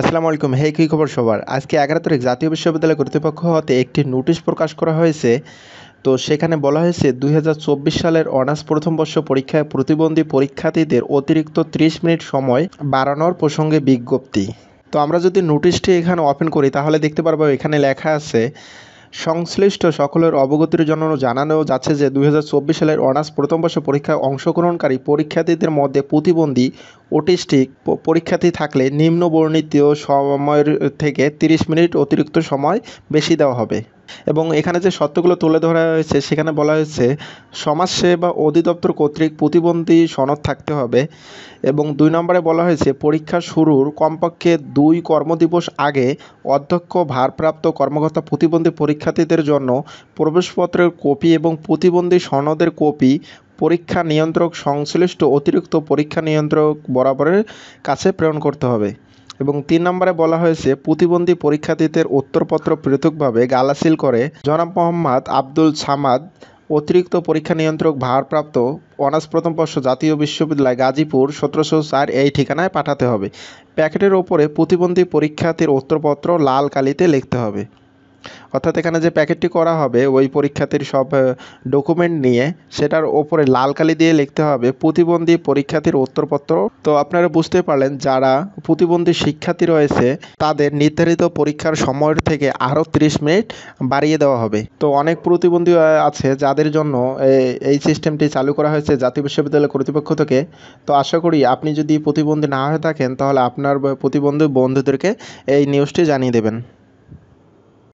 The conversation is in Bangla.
আসসালামু আলাইকুম। হে, কী খবর সবার? আজকে 11 তারিখ জাতীয় বিশ্ববিদ্যালয় কর্তৃপক্ষ হতে একটি নোটিশ প্রকাশ করা হয়েছে। তো সেখানে বলা হয়েছে 2024 সালের অনার্স প্রথম বর্ষ পরীক্ষায় প্রতিবন্ধী পরীক্ষার্থীদের অতিরিক্ত 30 মিনিট সময় বাড়ানোর প্রসঙ্গে বিজ্ঞপ্তি। তো আমরা যদি নোটিশটি এখানে ওপেন করি তাহলে দেখতে পারবো এখানে লেখা আছে, সংশ্লিষ্ট সকলের অবগতির জন্য জানানো যাচ্ছে যে 2024 সালের অনার্স প্রথম বর্ষ পরীক্ষায় অংশগ্রহণকারী পরীক্ষার্থীদের মধ্যে প্রতিবন্ধী অটিস্টিক পরীক্ষার্থী থাকলে নিম্ন বর্ণিত সময়ের থেকে 30 মিনিট অতিরিক্ত সময় বেশি দেওয়া হবে। এবং এখানে যে শর্তগুলো তুলে ধরা হয়েছে সেখানে বলা হয়েছে সমাজসেবা অধিদপ্তর কর্তৃক প্রতিবন্ধী সনদ থাকতে হবে। এবং 2 নম্বরে বলা হয়েছে পরীক্ষা শুরুর কমপক্ষে 2 কর্মদিবস আগে অধ্যক্ষ ভারপ্রাপ্ত কর্মকর্তা প্রতিবন্ধী পরীক্ষার্থীদের জন্য প্রবেশপত্রের কপি এবং প্রতিবন্ধী সনদের কপি পরীক্ষা নিয়ন্ত্রক সংশ্লিষ্ট অতিরিক্ত পরীক্ষা নিয়ন্ত্রক বরাবরের কাছে প্রেরণ করতে হবে। এবং 3 নম্বরে বলা হয়েছে প্রতিবন্ধী পরীক্ষার্থীদের উত্তরপত্র পৃথকভাবে গালাসিল করে জনাব মোহাম্মদ আব্দুল সামাদ, অতিরিক্ত পরীক্ষা নিয়ন্ত্রক ভারপ্রাপ্ত, অনার্স প্রথম বর্ষ, জাতীয় বিশ্ববিদ্যালয়, গাজীপুর 1704 এই ঠিকানায় পাঠাতে হবে। প্যাকেটের ওপরে প্রতিবন্ধী পরীক্ষার্থীর উত্তরপত্র লাল কালিতে লিখতে হবে। অর্থাৎ এখানে যে প্যাকেটটি করা হবে ওই পরীক্ষার্থীর সব ডকুমেন্ট নিয়ে সেটার ওপরে লাল কালি দিয়ে লিখতে হবে প্রতিবন্ধী পরীক্ষার্থীর উত্তরপত্র। তো আপনারা বুঝতে পারলেন, যারা প্রতিবন্ধী শিক্ষার্থী রয়েছে তাদের নির্ধারিত পরীক্ষার সময়ের থেকে আরও 30 মিনিট বাড়িয়ে দেওয়া হবে। তো অনেক প্রতিবন্ধী আছে যাদের জন্য এই সিস্টেমটি চালু করা হয়েছে জাতীয় বিশ্ববিদ্যালয় কর্তৃপক্ষ থেকে। তো আশা করি আপনি যদি প্রতিবন্ধী না হয়ে থাকেন তাহলে আপনার প্রতিবন্ধী বন্ধুদেরকে এই নিউজটি জানিয়ে দেবেন।